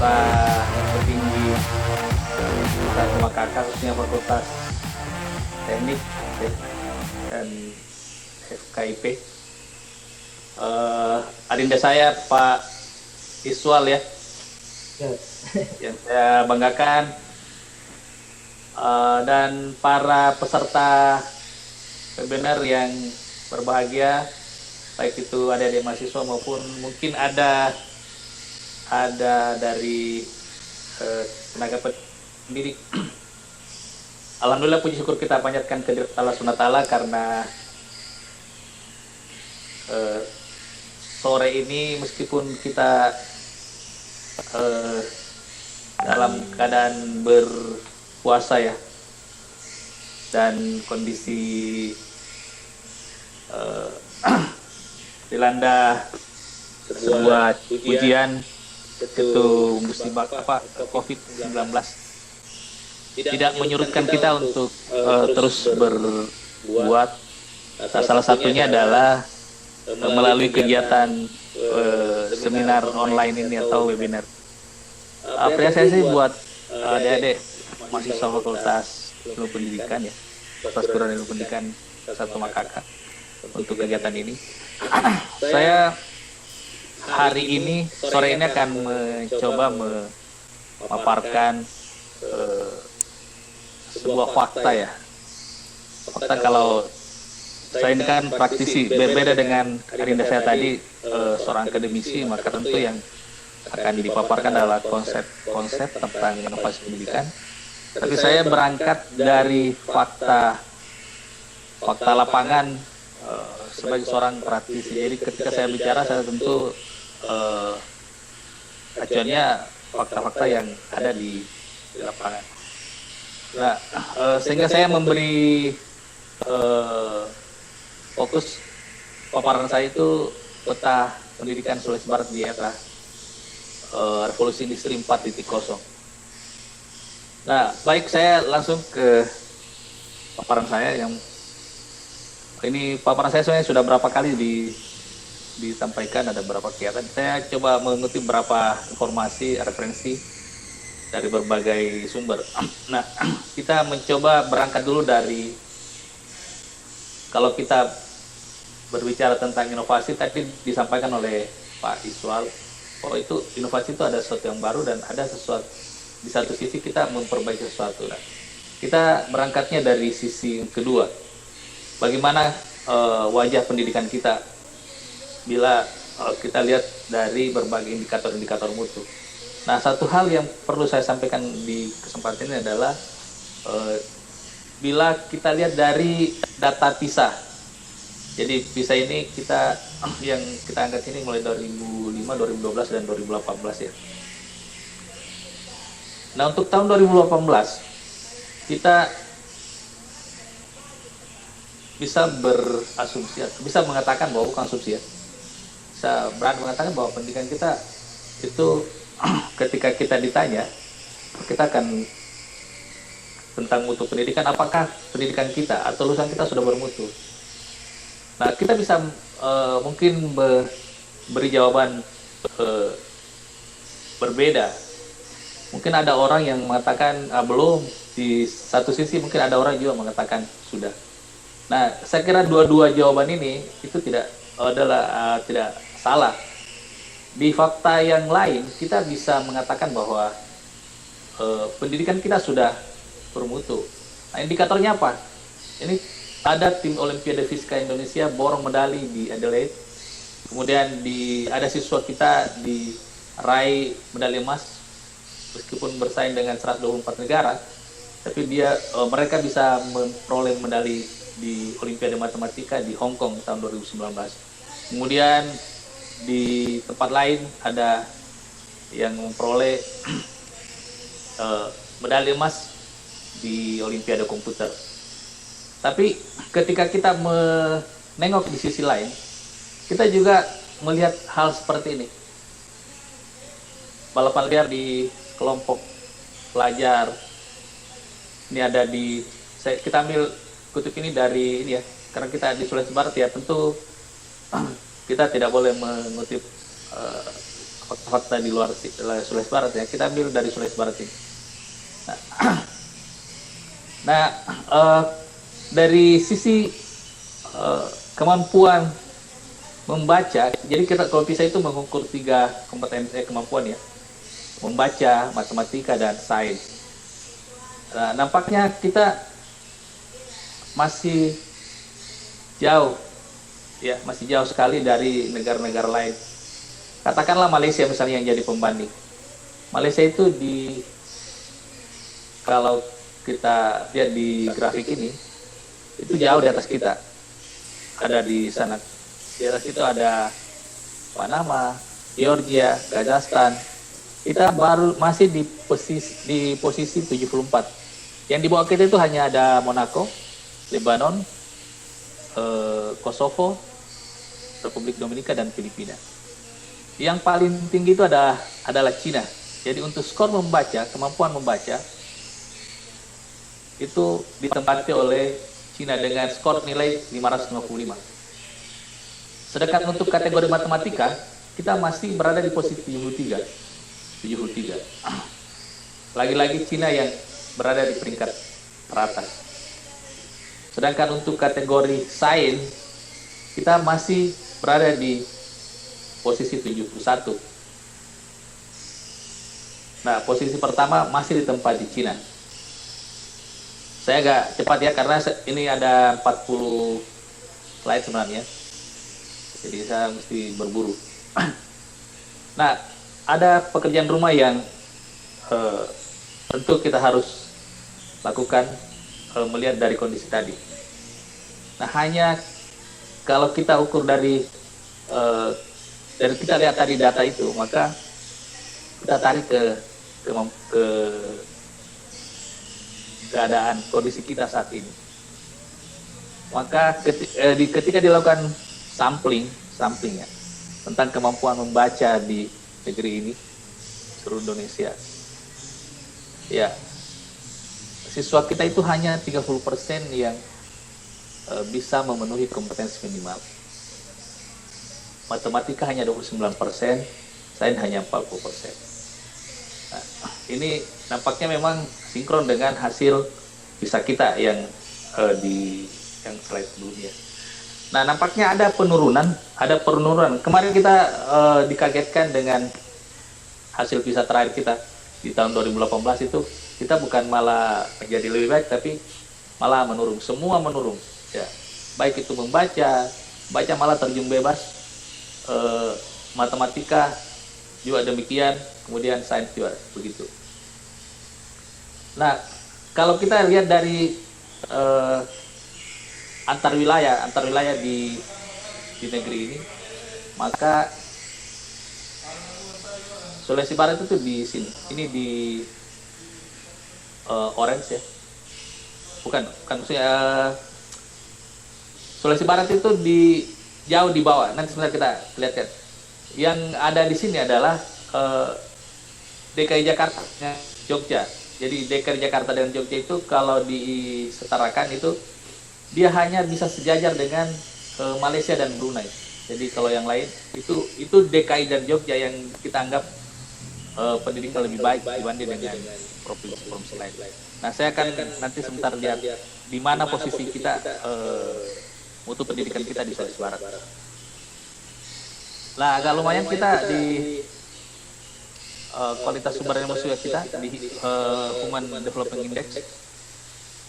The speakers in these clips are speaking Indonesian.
para petinggi satu kakak khususnya Fakultas Teknik ya, dan FKIP. Adinda saya Pak Iswal ya, yang saya banggakan, dan para peserta webinar yang berbahagia, baik itu adik-adik mahasiswa maupun mungkin ada dari tenaga pendidik. Alhamdulillah, puji syukur kita panjatkan ke Allah SWT karena sore ini meskipun kita dalam keadaan berpuasa ya, dan kondisi dilanda sebuah ujian itu musibah COVID-19, tidak menyurutkan kita untuk terus berbuat. Salah satunya adalah melalui kegiatan seminar online ini atau webinar. Apresiasi buat adik-adik mahasiswa Fakultas Ilmu Pendidikan ya, Fakultas Perguruan Ilmu Pendidikan satu Makaka untuk kegiatan ini. Saya hari ini, sore ini akan mencoba memaparkan sebuah fakta ya. Fakta, kalau saya ini kan praktisi, berbeda dengan Adinda saya tadi seorang akademisi, maka tentu yang akan dipaparkan adalah konsep tentang inovasi pendidikan. Tapi saya berangkat dari fakta lapangan sebagai seorang praktisi. Jadi ketika saya bicara, saya tentu acuannya fakta-fakta yang ada di lapangan. Nah, sehingga saya memberi fokus paparan saya itu peta pendidikan Sulawesi Barat di era revolusi industri 4.0. Nah, baik, saya langsung ke paparan saya. Yang ini paparan saya sebenarnya sudah berapa kali disampaikan, ada beberapa kegiatan. Saya coba mengutip beberapa informasi, referensi dari berbagai sumber. Nah, kita mencoba berangkat dulu dari, kalau kita berbicara tentang inovasi, tadi disampaikan oleh Pak Iswal, bahwa itu inovasi itu ada sesuatu yang baru dan ada sesuatu, di satu sisi kita memperbaiki sesuatu. Nah, kita berangkatnya dari sisi kedua, bagaimana wajah pendidikan kita bila kita lihat dari berbagai indikator-indikator mutu. Nah, satu hal yang perlu saya sampaikan di kesempatan ini adalah bila kita lihat dari data PISA. Jadi PISA ini yang kita angkat ini mulai 2005, 2012 dan 2018 ya. Nah, untuk tahun 2018 kita bisa berasumsi, bisa mengatakan bahwa, bukan asumsi ya, bisa berani mengatakan bahwa pendidikan kita itu ketika kita ditanya, kita akan tentang mutu pendidikan, apakah pendidikan kita atau lulusan kita sudah bermutu. Nah, kita bisa mungkin beri jawaban berbeda. Mungkin ada orang yang mengatakan belum, di satu sisi mungkin ada orang juga mengatakan sudah. Nah, saya kira dua-dua jawaban ini itu tidak salah. Di fakta yang lain kita bisa mengatakan bahwa pendidikan kita sudah bermutu. Nah, indikatornya apa? Ini ada tim Olimpiade Fisika Indonesia borong medali di Adelaide. Kemudian ada siswa kita diraih medali emas meskipun bersaing dengan 124 negara, tapi mereka bisa memperoleh medali di Olimpiade Matematika di Hong Kong tahun 2019. Kemudian di tempat lain ada yang memperoleh medali emas di Olimpiade Komputer. Tapi ketika kita menengok di sisi lain, kita juga melihat hal seperti ini. Balapan liar di kelompok pelajar ini ada kita ambil kutip ini dari ini ya, karena kita di Sulawesi Barat ya, tentu kita tidak boleh mengutip fakta-fakta di luar Sulawesi Barat ya. Kita ambil dari Sulawesi Barat ini. Nah, nah dari sisi kemampuan membaca, jadi kita kalau PISA itu mengukur 3 kompetensi kemampuan ya, membaca, matematika, dan sains. Nah, nampaknya kita masih jauh, ya masih jauh sekali dari negara-negara lain. Katakanlah Malaysia misalnya yang jadi pembanding. Malaysia itu kalau kita lihat di grafik ini, itu jauh di atas kita. Ada di sana. Di atas itu ada Panama, Georgia, Kazakhstan. Kita masih di posisi 74. Yang di bawah kita itu hanya ada Monaco, Lebanon, Kosovo, Republik Dominika, dan Filipina. Yang paling tinggi itu adalah Cina. Jadi untuk skor membaca, kemampuan membaca, itu ditempati oleh Cina dengan skor nilai 555. Sedangkan untuk kategori matematika, kita masih berada di posisi 73. Lagi-lagi Cina yang berada di peringkat teratas. Sedangkan untuk kategori sains, kita masih berada di posisi 71. Nah, posisi pertama masih ditempati Cina. Saya agak cepat ya, karena ini ada 40 slide sebenarnya. Jadi saya mesti berburu. Nah, ada pekerjaan rumah yang tentu kita harus lakukan melihat dari kondisi tadi. Nah, hanya kalau kita ukur dari kita lihat tadi data itu, maka kita tarik ke keadaan kondisi kita saat ini. Maka ketika dilakukan sampling ya, tentang kemampuan membaca di negeri ini, seluruh Indonesia, ya siswa kita itu hanya 30% yang bisa memenuhi kompetensi minimal. Matematika hanya 29%, sains hanya 40%. Nah, ini nampaknya memang sinkron dengan hasil PISA kita yang yang slide sebelumnya. Nah, nampaknya ada penurunan. Kemarin kita dikagetkan dengan hasil PISA terakhir kita di tahun 2018 itu, kita bukan malah menjadi lebih baik, tapi malah menurun. Semua menurun. Ya, baik itu baca malah terjun bebas, matematika juga demikian, kemudian sains juga begitu. Nah, kalau kita lihat dari antar wilayah di negeri ini, maka Sulawesi Barat itu di sini. Ini di orange ya. Bukan maksudnya Sulawesi Barat itu jauh di bawah. Nanti sebentar kita lihat. Yang ada di sini adalah DKI Jakarta, Jogja. Jadi DKI Jakarta dan Jogja itu kalau disetarakan itu dia hanya bisa sejajar dengan Malaysia dan Brunei. Jadi kalau yang lain itu DKI dan Jogja yang kita anggap pendidikan lebih baik dibanding dengan provinsi lain. Nah, saya akan nanti sebentar lihat di mana posisi kita, mutu pendidikan kita di Sulawesi Barat. Nah, agak lumayan kita di kualitas sumber daya manusia kita di Human Development Index.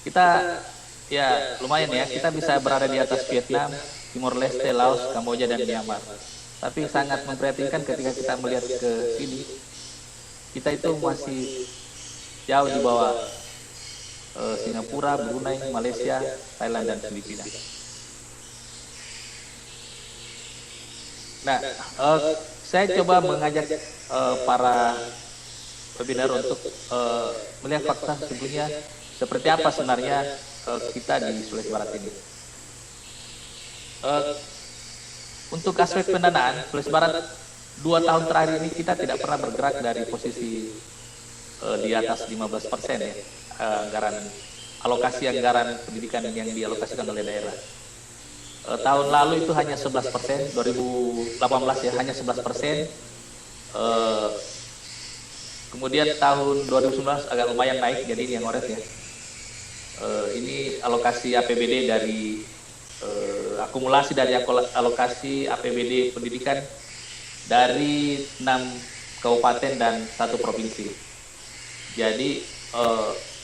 Kita ya lumayan ya, kita bisa berada di atas Vietnam, Timor Leste, Laos, Kamboja, dan Myanmar. Tapi sangat memprihatinkan ketika kita melihat ke sini, kita itu masih jauh di bawah Singapura, Brunei, Malaysia, Thailand, dan Filipina. Nah, saya coba mengajak para webinar untuk melihat fakta sesungguhnya seperti apa sebenarnya kita di Sulawesi Barat ini. Untuk aspek pendanaan, Sulawesi Barat 2 tahun terakhir ini kita tidak pernah bergerak dari posisi di atas 15% ya, alokasi anggaran pendidikan yang dialokasikan oleh daerah. Tahun lalu itu hanya 11%, 2018 ya, hanya 11%. Eh, Kemudian tahun 2019 agak lumayan naik, jadi ini yang orange ya. Ini alokasi APBD dari akumulasi dari alokasi APBD pendidikan dari 6 kabupaten dan 1 provinsi. Jadi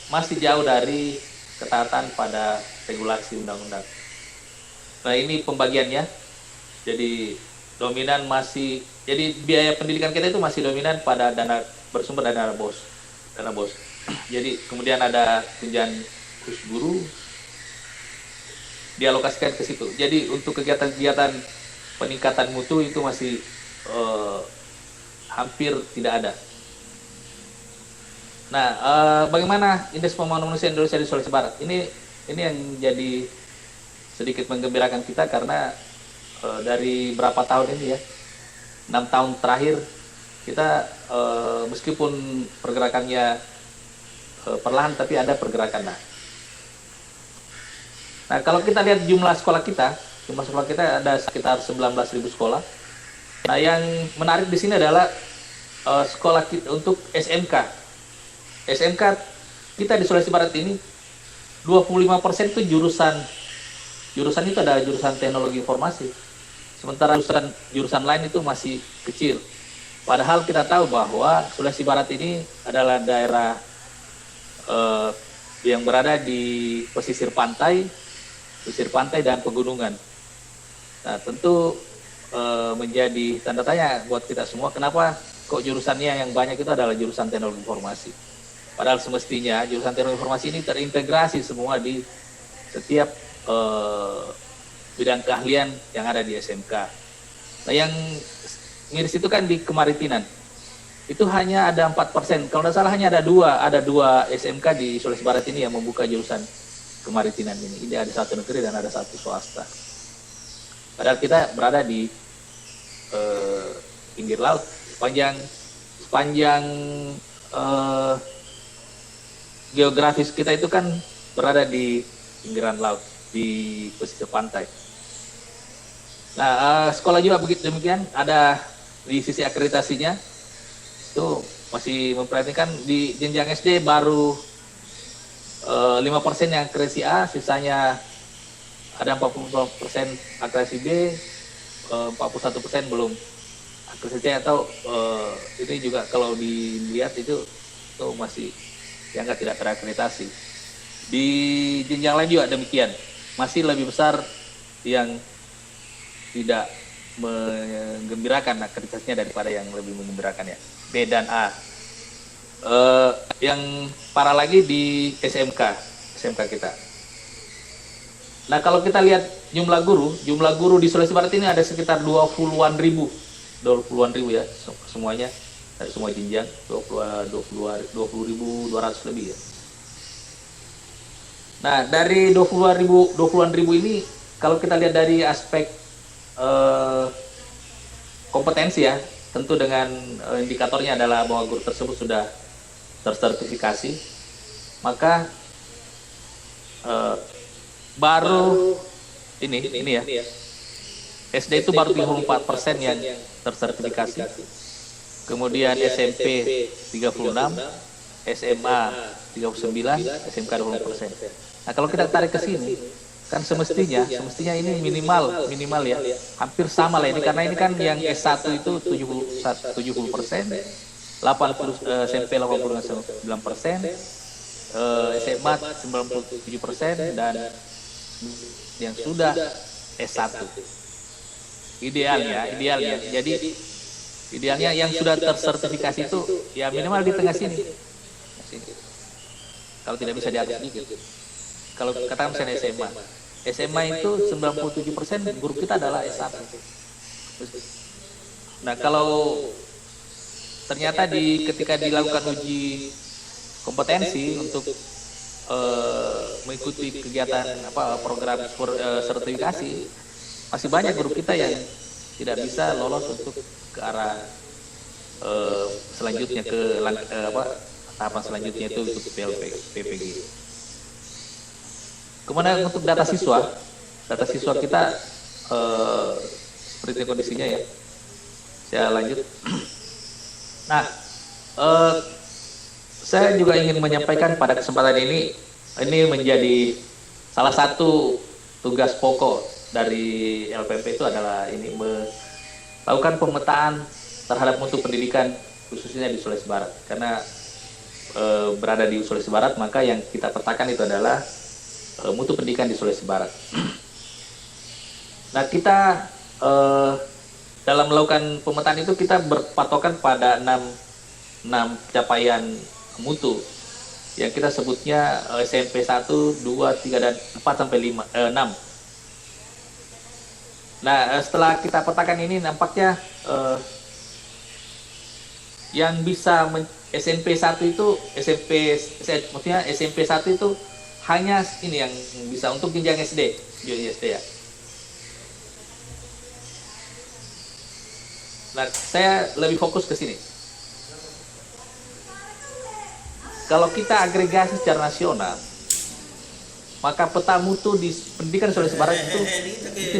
masih jauh dari ketaatan pada regulasi undang-undang. Nah ini pembagiannya. Jadi dominan masih, jadi biaya pendidikan kita itu masih dominan pada dana bersumber dari dana bos. Jadi kemudian ada tunjangan khusus guru dialokasikan ke situ. Jadi untuk kegiatan-kegiatan peningkatan mutu itu masih hampir tidak ada. Nah, bagaimana indeks pembangunan manusia Indonesia di Sulawesi Barat? Ini yang jadi sedikit menggembirakan kita karena dari berapa tahun ini ya, 6 tahun terakhir kita meskipun pergerakannya perlahan tapi ada pergerakan. Nah kalau kita lihat jumlah sekolah kita ada sekitar 19.000 sekolah. Nah yang menarik di sini adalah sekolah kita untuk SMK kita di Sulawesi Barat ini 25% itu jurusan itu ada jurusan teknologi informasi, sementara jurusan lain itu masih kecil. Padahal kita tahu bahwa Sulawesi Barat ini adalah daerah yang berada di pesisir pantai dan pegunungan. Nah tentu menjadi tanda tanya buat kita semua, kenapa kok jurusannya yang banyak itu adalah jurusan teknologi informasi. Padahal semestinya jurusan teknologi informasi ini terintegrasi semua di setiap bidang keahlian yang ada di SMK. Nah yang miris itu kan di kemaritiman. Itu hanya ada 4%. Kalau tidak salah hanya ada dua SMK di Sulawesi Barat ini yang membuka jurusan kemaritiman ini. Ini ada satu negeri dan ada satu swasta. Padahal kita berada di pinggir laut, sepanjang geografis kita itu kan berada di pinggiran laut, di pesisir pantai. Nah, sekolah juga begitu demikian, ada di sisi akreditasinya itu masih memperhatikan di jenjang SD baru 5% yang akreditasi A, sisanya ada 40% akreditasi B, 41% belum akreditasi atau ini juga kalau dilihat itu masih dianggap tidak terakreditasi. Di jenjang lain juga demikian, masih lebih besar yang tidak menggembirakan akreditasinya daripada yang lebih menggembirakan ya, B dan A. Yang parah lagi di SMK kita. Nah kalau kita lihat jumlah guru di Sulawesi Barat ini ada sekitar 20-an ribu ya semuanya, dari semua jenjang 20.200 lebih ya. Nah dari 20-an ribu ini kalau kita lihat dari aspek kompetensi ya, tentu dengan indikatornya adalah bahwa guru tersebut sudah tersertifikasi, maka baru ini ya, SD itu baru 34% yang tersertifikasi, kemudian SMP 36, SMA 39, SMK 20%. Nah kalau kita tarik ke sini, kan semestinya ini minimal ya, hampir sama lah ini, karena ini kan yang S1 itu 70%, SMP 89%, SMA 97%, dan yang sudah S1. Idealnya. Jadi idealnya yang sudah tersertifikasi itu ya minimal di tengah sini. Kalau tidak bisa di atas sedikit. Kalau katakan misalnya SMA itu 97% guru kita adalah S1. Nah kalau ternyata ketika dilakukan uji kompetensi untuk mengikuti kegiatan program sertifikasi, masih banyak guru kita yang tidak bisa lolos untuk ke arah selanjutnya, tahapan selanjutnya itu ikut PPG. Kemudian untuk data siswa kita seperti kondisinya ya. Saya lanjut. Nah, eh, saya juga ingin menyampaikan pada kesempatan ini menjadi salah satu tugas pokok dari LPP itu adalah ini melakukan pemetaan terhadap mutu pendidikan khususnya di Sulawesi Barat. Karena berada di Sulawesi Barat, maka yang kita petakan itu adalah mutu pendidikan di Sulawesi Barat. Nah, kita dalam melakukan pemetaan itu kita berpatokan pada 6 capaian mutu yang kita sebutnya SMP 1, 2, 3, dan 4 sampai 5, 6. Nah, setelah kita petakan ini nampaknya yang bisa SMP 1 itu maksudnya SMP 1 itu hanya ini yang bisa untuk jenjang SD ya. Nah, saya lebih fokus ke sini. Kalau kita agregasi secara nasional, maka peta mutu di pendidikan Sulawesi Barat itu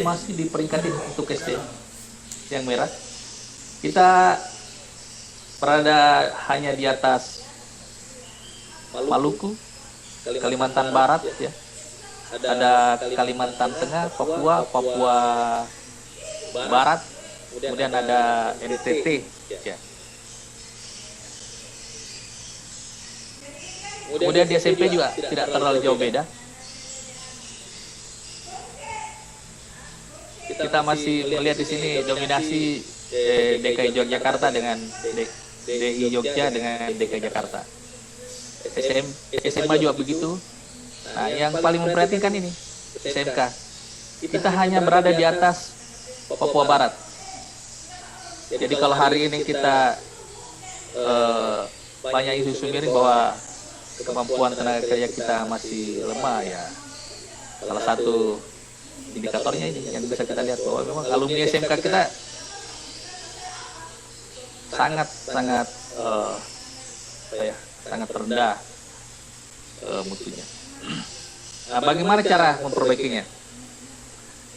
masih di peringkat untuk SD yang merah. Kita berada hanya di atas Maluku, Kalimantan Barat, ya. Ada Kalimantan Tengah, Papua Barat, kemudian ada NTT, ya. Kemudian di SMP juga tidak terlalu jauh beda. Kita masih melihat di sini dominasi DKI Yogyakarta dengan DI Jogja dengan DKI Jakarta. SMA juga begitu. Nah, yang paling memperhatikan ini SMK. Kita hanya berada di atas Papua Barat. Jadi kalau hari ini kita banyak isu miring bahwa kemampuan tenaga kerja kita masih lemah, ya. Salah satu indikatornya ini yang bisa kita lihat bahwa memang alumni SMK kita sangat rendah mutunya. Nah, bagaimana cara memperbaikinya?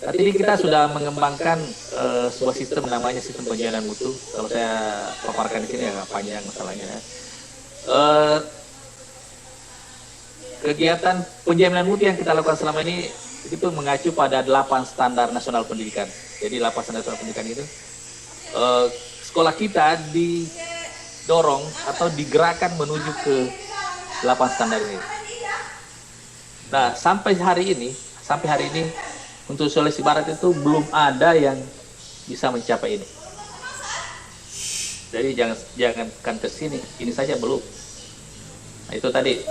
Saat ini kita sudah mengembangkan sebuah sistem namanya sistem penjaminan mutu. Kalau saya paparkan di sini agak panjang masalahnya. Kegiatan penjaminan mutu yang kita lakukan selama ini itu mengacu pada 8 standar nasional pendidikan. Jadi 8 standar nasional pendidikan itu sekolah kita didorong atau digerakkan menuju ke 8 standar ini. Nah, sampai hari ini untuk Sulawesi Barat itu belum ada yang bisa mencapai ini. Jadi jangankan ke sini, ini saja belum. Nah, itu tadi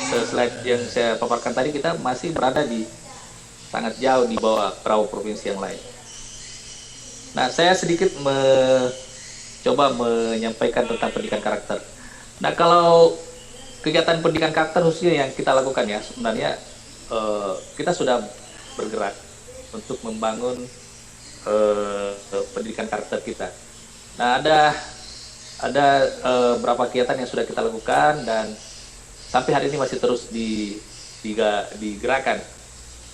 slide yang saya paparkan tadi, kita masih berada di sangat jauh di bawah beberapa provinsi yang lain. Nah, saya sedikit coba menyampaikan tentang pendidikan karakter. Nah, kalau kegiatan pendidikan karakter khususnya yang kita lakukan, ya, sebenarnya kita sudah bergerak untuk membangun pendidikan karakter kita. Nah, ada beberapa kegiatan yang sudah kita lakukan dan sampai hari ini masih terus digerakkan.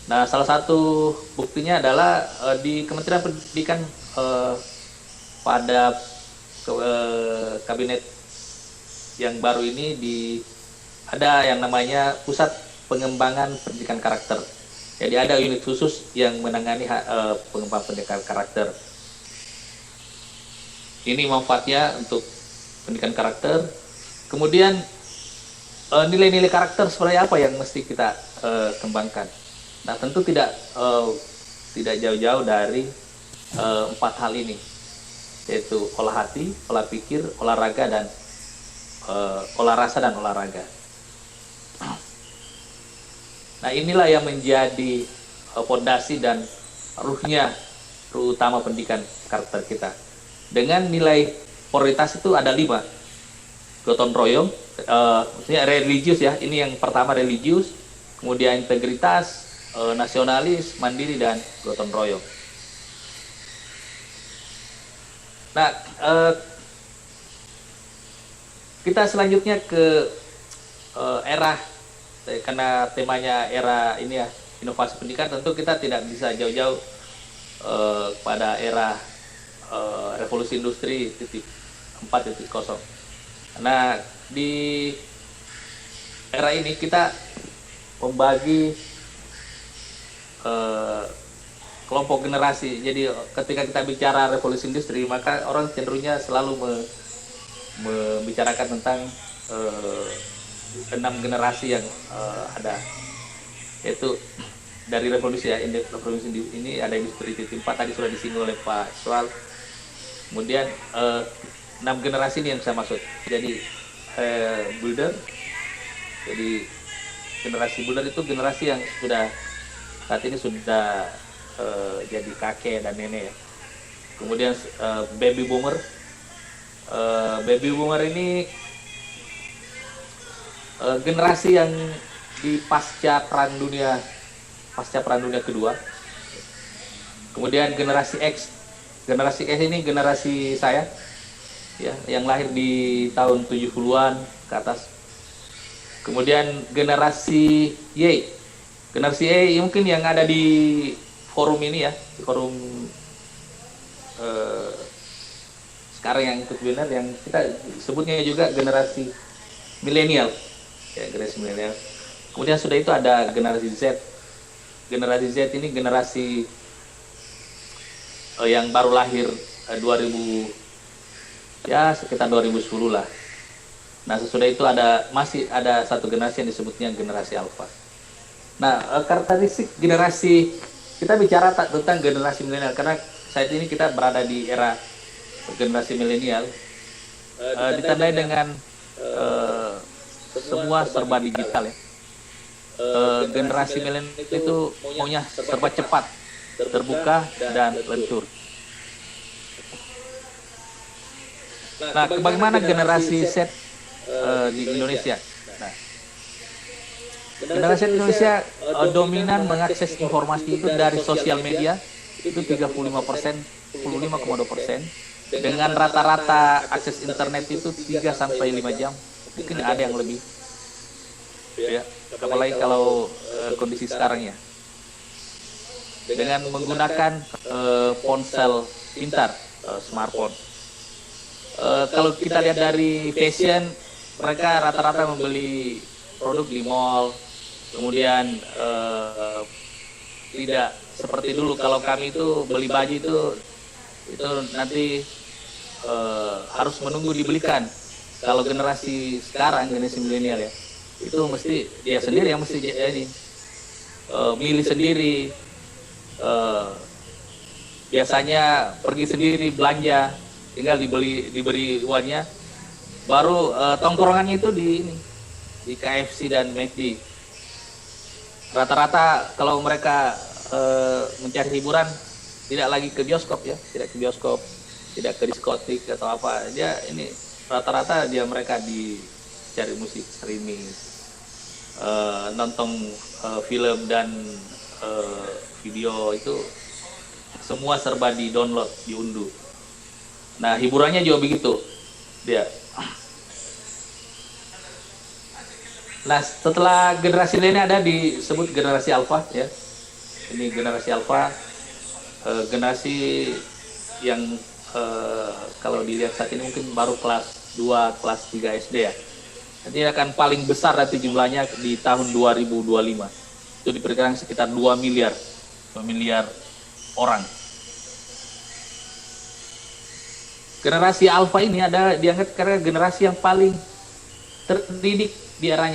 Nah, salah satu buktinya adalah di Kementerian Pendidikan pada kabinet yang baru ini ada yang namanya Pusat Pengembangan Pendidikan Karakter. Jadi ada unit khusus yang menangani pengembangan pendidikan karakter. Ini manfaatnya untuk pendidikan karakter. Kemudian nilai-nilai karakter seperti apa yang mesti kita kembangkan. Nah, tentu tidak jauh-jauh dari 4 hal ini, yaitu olah hati, olah pikir, olahraga, dan olah rasa dan olahraga. Nah, inilah yang menjadi fondasi dan ruh utama pendidikan karakter kita. Dengan nilai prioritas itu ada 5. Gotong royong, maksudnya religius, ya. Ini yang pertama, religius, kemudian integritas, nasionalis, mandiri, dan gotong royong. Nah, kita selanjutnya ke era, karena temanya era ini, ya, inovasi pendidikan, tentu kita tidak bisa jauh-jauh pada era revolusi industri 4.0 4.0. Nah, di era ini kita membagi kelompok generasi. Jadi ketika kita bicara revolusi industri, maka orang cenderungnya selalu membicarakan tentang 6 generasi yang ada, yaitu dari revolusi ya. Revolusi ini ada industri titik 4, tadi sudah disinggung oleh Pak Soal. Kemudian 6 generasi ini yang saya maksud. Jadi builder, jadi generasi builder itu generasi yang sudah saat ini sudah jadi kakek dan nenek ya. Kemudian baby boomer. Baby boomer ini generasi yang di pasca perang dunia kedua. Kemudian generasi X. Generasi X ini generasi saya ya, yang lahir di tahun 70-an ke atas. Kemudian generasi Y. Generasi Y mungkin yang ada di forum ini ya, di forum sekarang yang ikut webinar, yang kita sebutnya juga generasi milenial ya, generasi milenial. Kemudian sudah itu ada generasi Z. Generasi Z ini generasi yang baru lahir 2000 ya, sekitar 2010 lah. Nah, sesudah itu masih ada satu generasi yang disebutnya generasi alfa. Nah, karakteristik generasi, kita bicara tentang generasi milenial karena saat ini kita berada di era generasi milenial, ditandai dengan semua serba digital ya. Generasi milenial itu maunya serba cepat, terbuka dan lentur. Nah, bagaimana generasi Z di Indonesia? Nah, generasi Indonesia dominan mengakses informasi itu dari sosial media, itu 35%, 45,2%. Dengan rata-rata akses internet itu 3 sampai 5 jam. Mungkin ada yang lebih. Ya, apalagi kalau kondisi sekarang ya. Dengan menggunakan ponsel pintar, smartphone. Kalau kita lihat dari fashion, mereka rata-rata membeli produk di mall, kemudian tidak seperti dulu. Kalau kami itu beli baju itu nanti harus menunggu dibelikan. Kalau generasi sekarang, generasi milenial ya, itu mesti dia sendiri yang mesti ini milih sendiri. Biasanya pergi sendiri belanja, tinggal diberi uangnya, baru tongkrongannya itu di KFC dan McD. Rata-rata kalau mereka mencari hiburan tidak lagi ke bioskop ya, tidak ke bioskop, tidak ke diskotik atau apa, dia ini rata-rata mereka cari musik streaming, nonton film dan video, itu semua serba di download, diunduh. Nah, hiburannya juga begitu dia. Nah, setelah generasi lainnya ada disebut generasi alfa ya. Ini generasi alfa, generasi yang kalau dilihat saat ini mungkin baru kelas 2, kelas 3 SD ya. Nanti akan paling besar nanti jumlahnya di tahun 2025. Itu diperkirakan sekitar 2 miliar orang. Generasi alfa ini dianggap karena generasi yang paling terdidik di era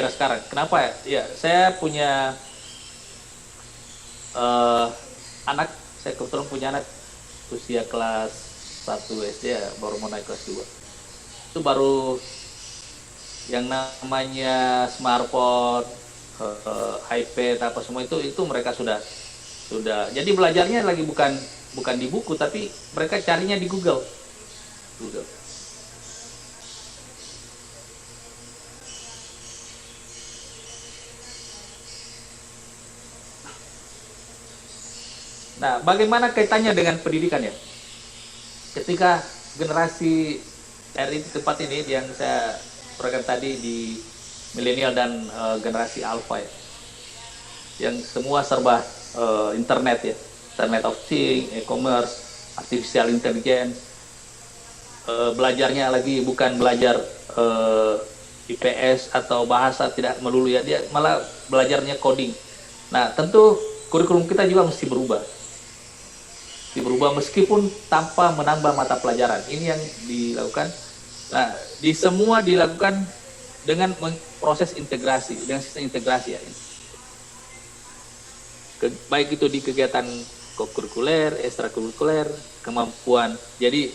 sekarang. Kenapa ya? Ya, saya punya anak, saya kebetulan punya anak usia kelas 1 SD ya, baru mau naik kelas 2. Itu baru yang namanya smartphone, iPad apa semua itu mereka sudah. Jadi belajarnya lagi bukan di buku, tapi mereka carinya di Google. Nah, bagaimana kaitannya dengan pendidikan ya? Ketika generasi RI tempat ini yang saya uraikan tadi di milenial dan generasi alpha ya, yang semua serba internet ya, Internet of Things, e-commerce, artificial intelligence, belajarnya lagi bukan belajar IPS atau bahasa, tidak melulu ya, dia malah belajarnya coding. Nah, tentu kurikulum kita juga mesti berubah. Meskipun tanpa menambah mata pelajaran. Ini yang dilakukan. Nah, di semua dilakukan dengan proses integrasi, dengan sistem integrasi ya. Baik itu di kegiatan kurikuler, ekstrakurikuler, kemampuan. Jadi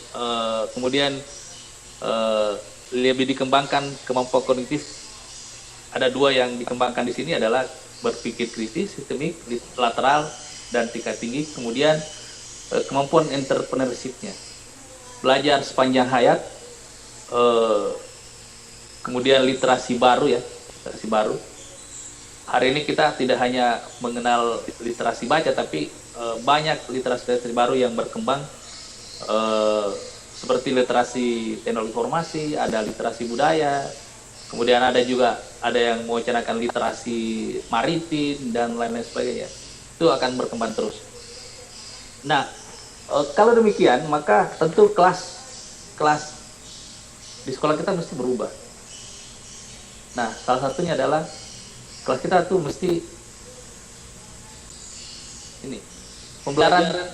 kemudian lebih dikembangkan kemampuan kognitif. Ada dua yang dikembangkan di sini adalah berpikir kritis, sistemik, lateral, dan tingkat tinggi. Kemudian kemampuan entrepreneurship-nya, belajar sepanjang hayat, kemudian literasi baru ya, literasi baru. Hari ini kita tidak hanya mengenal literasi baca, tapi banyak literasi baru yang berkembang, seperti literasi teknologi informasi, ada literasi budaya, kemudian ada yang mewacanakan literasi maritim dan lain-lain sebagainya. Itu akan berkembang terus. Nah, kalau demikian maka tentu kelas di sekolah kita mesti berubah. Nah, salah satunya adalah kelas kita tuh mesti ini, pembelajaran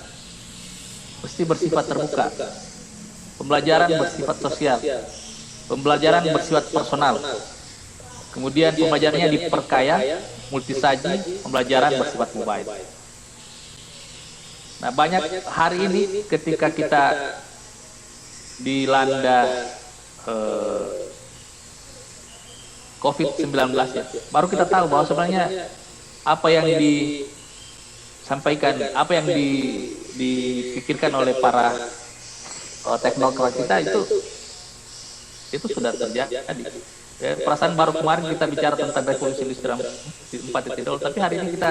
mesti bersifat terbuka, pembelajaran bersifat sosial, pembelajaran bersifat personal, kemudian pembelajarannya diperkaya, multisaji, pembelajaran bersifat mobile. Nah, banyak hari ini ketika kita dilanda COVID-19 ya, baru kita tahu bahwa sebenarnya apa yang disampaikan, apa yang dipikirkan oleh para teknokrat kita itu sudah terjadi. Ya, perasaan baru kemarin kita bicara tentang revolusi industri 4.0, tapi hari ini kita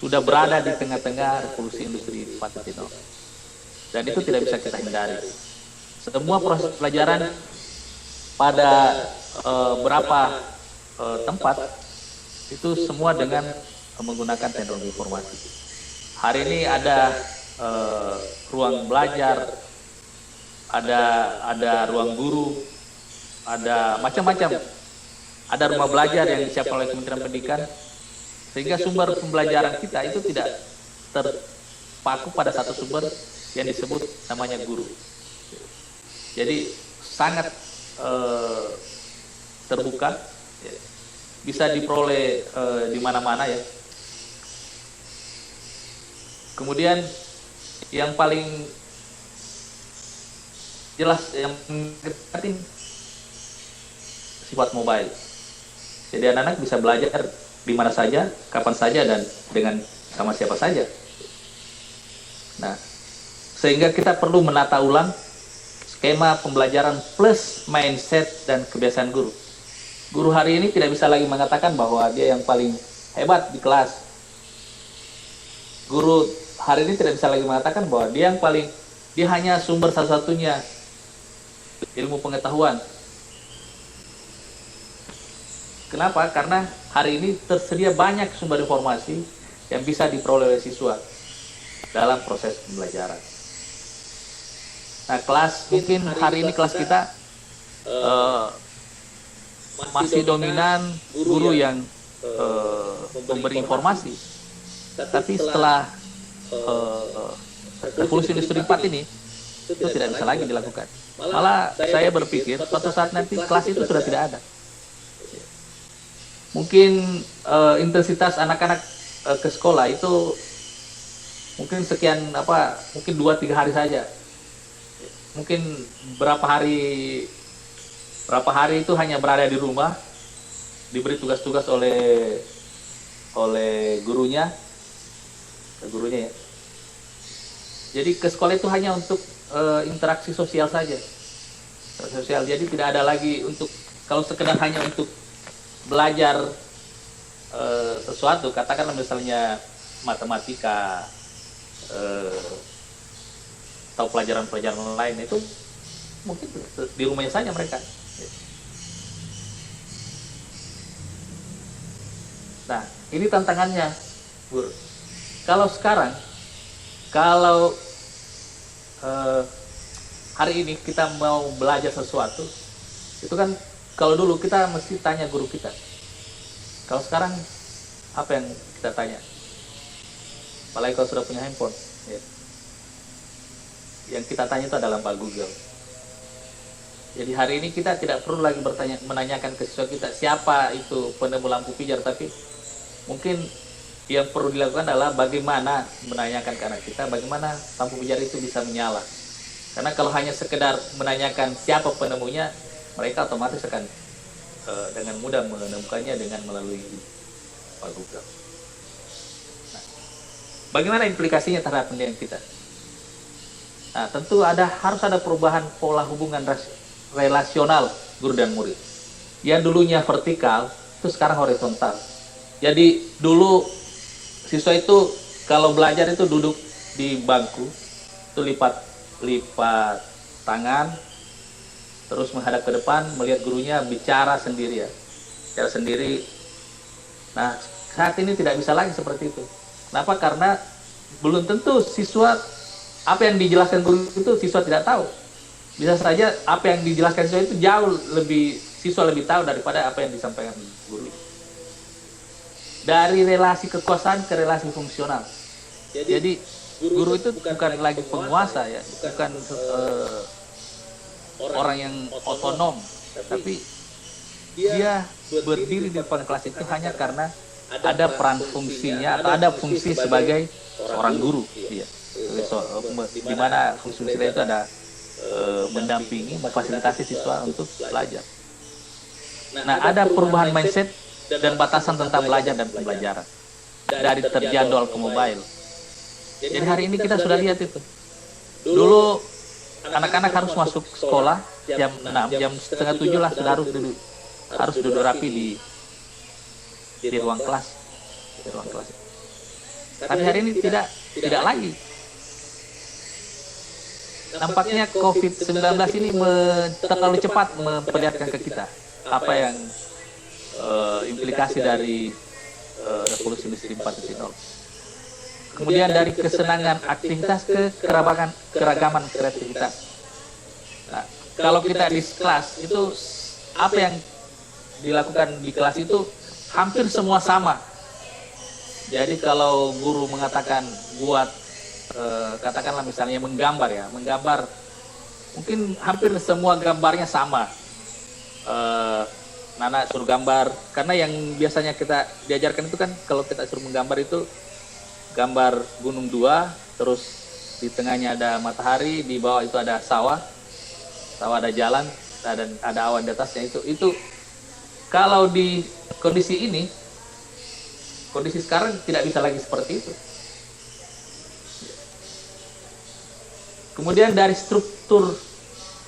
sudah berada di tengah-tengah revolusi industri 4.0. Dan itu tidak bisa kita hindari. Semua proses pelajaran pada berapa tempat itu semua dengan menggunakan teknologi informasi. Hari ini ada ruang belajar, ada ruang guru, ada macam-macam. Ada rumah belajar yang disiapkan oleh Kementerian Pendidikan, sehingga sumber pembelajaran kita itu tidak terpaku pada satu sumber yang disebut namanya guru. Jadi sangat terbuka, bisa diperoleh di mana-mana ya. Kemudian yang paling jelas yang penting sifat mobile. Jadi anak-anak bisa belajar di mana saja, kapan saja, dan dengan sama siapa saja. Nah, sehingga kita perlu menata ulang skema pembelajaran plus mindset dan kebiasaan guru. Guru hari ini tidak bisa lagi mengatakan bahwa dia yang paling hebat di kelas. Guru hari ini tidak bisa lagi mengatakan bahwa dia hanya sumber satu-satunya ilmu pengetahuan. Kenapa? Karena hari ini tersedia banyak sumber informasi yang bisa diperoleh oleh siswa dalam proses pembelajaran. Nah, mungkin hari ini kelas kita masih dominan guru yang memberi informasi. Tapi setelah revolusi industri 4 ini, itu tidak bisa lagi dilakukan. Malah saya berpikir suatu saat nanti kelas itu sudah tidak ada. Mungkin intensitas anak-anak ke sekolah itu mungkin mungkin 2-3 hari saja. Mungkin berapa hari itu hanya berada di rumah, diberi tugas-tugas oleh gurunya ya. Jadi ke sekolah itu hanya untuk interaksi sosial saja. Jadi tidak ada lagi untuk, kalau sekedar hanya untuk belajar sesuatu, katakanlah misalnya matematika atau pelajaran-pelajaran lain, itu mungkin di rumahnya saja mereka. Nah, ini tantangannya, Guru. Kalau sekarang, hari ini kita mau belajar sesuatu, itu kan kalau dulu kita mesti tanya guru kita. Kalau sekarang apa yang kita tanya? Apalagi kalau sudah punya handphone, ya. Yang kita tanya itu adalah Pak Google. Jadi hari ini kita tidak perlu lagi menanyakan ke siswa kita siapa itu penemu lampu pijar, tapi mungkin yang perlu dilakukan adalah bagaimana menanyakan ke anak kita bagaimana lampu pijar itu bisa menyala. Karena kalau hanya sekedar menanyakan siapa penemunya, mereka otomatis akan dengan mudah menemukannya dengan melalui Pak Google. Nah, bagaimana implikasinya terhadap pendidikan kita? Nah, tentu harus ada perubahan pola hubungan relasional guru dan murid. Yang dulunya vertikal, itu sekarang horizontal. Jadi dulu siswa itu kalau belajar itu duduk di bangku, itu lipat tangan, terus menghadap ke depan, melihat gurunya bicara sendiri ya, bicara sendiri. Nah, saat ini tidak bisa lagi seperti itu. Kenapa? Karena belum tentu siswa apa yang dijelaskan guru itu siswa tidak tahu. Bisa saja apa yang dijelaskan siswa itu siswa lebih tahu daripada apa yang disampaikan guru. Dari relasi kekuasaan ke relasi fungsional. Jadi guru itu bukan lagi penguasa ya, bukan orang yang otonom, tapi dia berdiri di depan kelas itu hanya karena ada peran fungsinya atau ada fungsi sebagai seorang guru. Iya. Di mana fungsi itu ada mendampingi, memfasilitasi siswa untuk belajar. Nah, ada perubahan mindset dan batasan tentang belajar dan pembelajaran dari terjadwal ke mobile. Jadi hari ini kita sudah lihat itu. Dulu anak-anak harus masuk sekolah jam 6, jam setengah 7 lah sudah harus duduk rapi di ruang kelas. Tapi hari ini tidak lagi. Nampaknya COVID-19 ini terlalu cepat memperlihatkan ke kita apa yang implikasi dari revolusi industri 4.0. Kemudian dari kesenangan aktivitas ke keragaman kreativitas. Nah, kalau kita di kelas itu apa yang dilakukan di kelas itu hampir semua sama. Jadi kalau guru mengatakan buat katakanlah misalnya menggambar, mungkin hampir semua gambarnya sama. Nana suruh gambar, karena yang biasanya kita diajarkan itu kan kalau kita suruh menggambar itu gambar gunung 2, terus di tengahnya ada matahari, di bawah itu ada sawah ada jalan, dan ada awan di atasnya. Itu kalau di kondisi sekarang tidak bisa lagi seperti itu. Kemudian dari struktur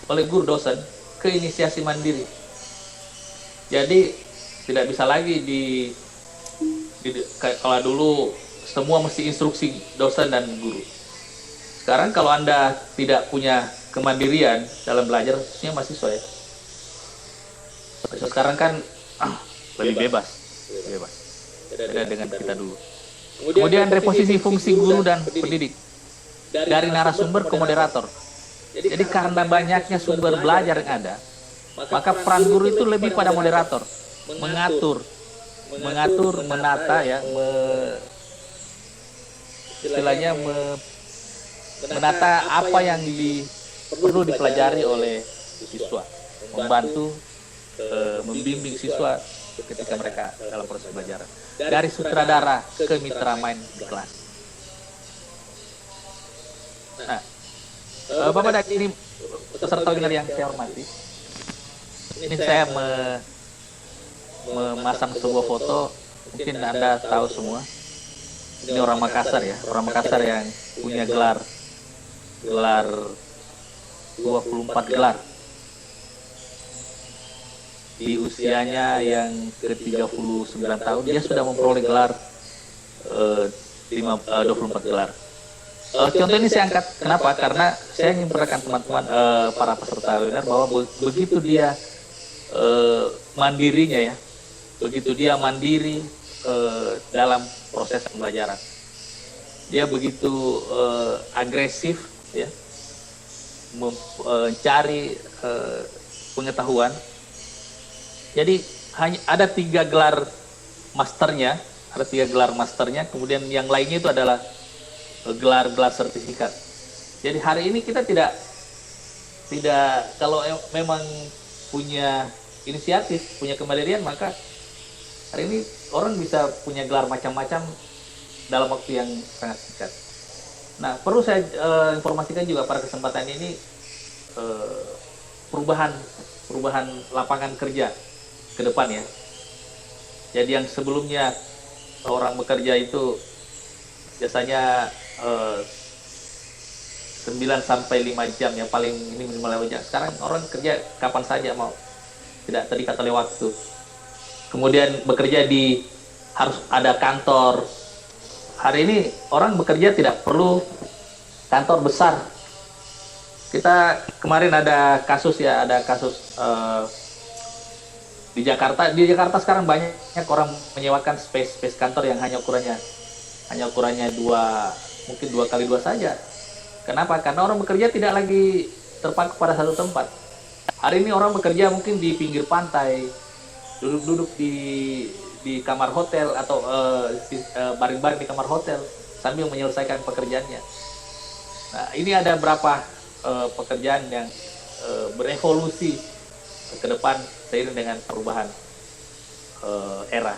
oleh guru dosen ke inisiasi mandiri. Jadi tidak bisa lagi kalau dulu semua mesti instruksi dosen dan guru. Sekarang kalau Anda tidak punya kemandirian dalam belajar, khususnya mahasiswa ya. Sekarang kan lebih bebas. Beda dengan kita dulu. Kemudian reposisi fungsi guru dan pendidik. Dari narasumber ke moderator. Jadi karena banyaknya sumber belajar yang ada, maka peran guru itu lebih pada moderator, mengatur, menata ya, istilahnya menata apa yang perlu dipelajari oleh siswa, membantu membimbing siswa ketika mereka dalam proses belajar. Dari sutradara ke mitra main di kelas. Nah, Bapak dan ini peserta webinar yang saya hormati, ini saya memasang sebuah foto, mungkin Anda tahu semua. Ini orang Makassar ya, orang Makassar yang punya gelar 24 gelar. Di usianya yang ke-39 tahun, dia sudah memperoleh gelar 24 gelar. Contoh ini saya angkat, kenapa? Karena saya ingin memperkenalkan teman-teman para peserta webinar bahwa begitu dia mandirinya ya, begitu dia mandiri dalam proses pembelajaran, dia begitu agresif ya, mencari pengetahuan. Jadi hanya ada 3 gelar masternya, kemudian yang lainnya itu adalah gelar-gelar sertifikat. Jadi hari ini kita tidak kalau memang punya inisiatif, punya kemandirian, maka hari ini orang bisa punya gelar macam-macam dalam waktu yang sangat singkat. Nah, perlu saya informasikan juga pada kesempatan ini perubahan lapangan kerja ke depan ya. Jadi yang sebelumnya orang bekerja itu biasanya 9 sampai 5 jam ya, paling ini minimal 5 jam. Sekarang orang kerja kapan saja mau, tidak terikat oleh waktu. Kemudian bekerja harus ada kantor. Hari ini orang bekerja tidak perlu kantor besar. Kita kemarin ada kasus di Jakarta. Di Jakarta sekarang banyak orang menyewakan space kantor yang hanya ukurannya 2 kali 2 saja. Kenapa? Karena orang bekerja tidak lagi terpaku pada satu tempat. Hari ini orang bekerja mungkin di pinggir pantai, duduk-duduk di kamar hotel atau baring-baring di kamar hotel sambil menyelesaikan pekerjaannya. Nah, ini ada berapa pekerjaan yang berevolusi ke depan seiring dengan perubahan era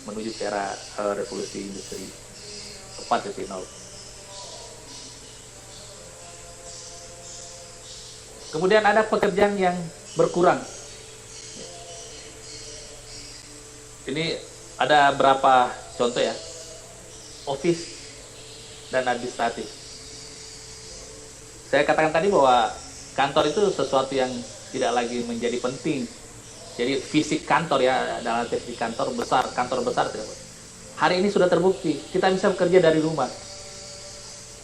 menuju ke era revolusi industri 4.0. Kemudian ada pekerjaan yang berkurang. Ini ada berapa contoh ya, office dan administratif. Saya katakan tadi bahwa kantor itu sesuatu yang tidak lagi menjadi penting. Jadi fisik kantor ya, dalam arti di kantor besar tidak. Hari ini sudah terbukti kita bisa bekerja dari rumah.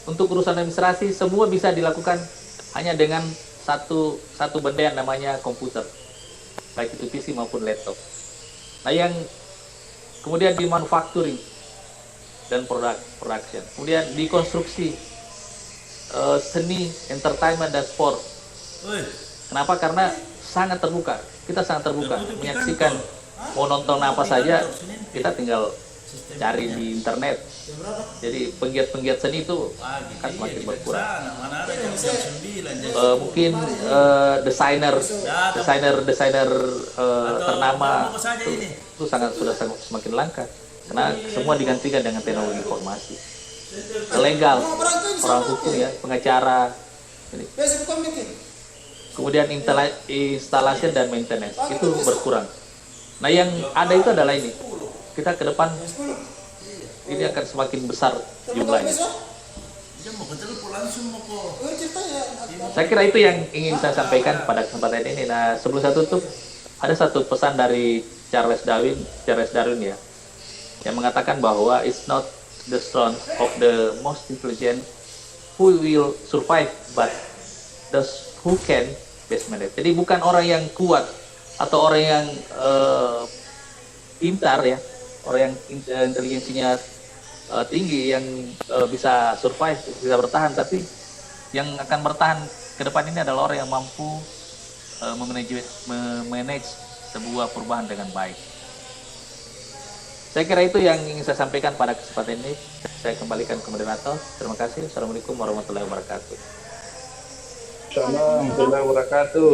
Untuk urusan administrasi semua bisa dilakukan hanya dengan satu benda yang namanya komputer, baik itu PC maupun laptop. Nah, yang kemudian di manufacturing dan production, kemudian di konstruksi, seni, entertainment dan sport. Kenapa? Karena sangat terbuka. Kita sangat terbuka menyaksikan, mau nonton apa saja kita tinggal cari di internet. Jadi penggiat seni itu akan semakin berkurang. Mungkin desainer ternama itu sudah semakin langka karena semua digantikan dengan teknologi informasi. Legal, orang hukum ya, pengacara. Kemudian instalasi dan maintenance itu berkurang. Nah, yang ada itu adalah ini. Kita ke depan ini akan semakin besar jumlahnya. Saya kira itu yang ingin saya sampaikan pada kesempatan ini. Nah, sebelum saya tutup, ada satu pesan dari Charles Darwin ya, yang mengatakan bahwa it's not the strength of the most intelligent who will survive, but those who can best manage. Jadi bukan orang yang kuat atau orang yang pintar ya, orang yang intelijensinya tinggi yang bisa survive, bisa bertahan, tapi yang akan bertahan ke depan ini adalah orang yang mampu memanage sebuah perubahan dengan baik. Saya kira itu yang ingin saya sampaikan pada kesempatan ini. Saya kembalikan ke moderator. Terima kasih. Assalamualaikum warahmatullahi wabarakatuh. Assalamualaikum warahmatullahi wabarakatuh.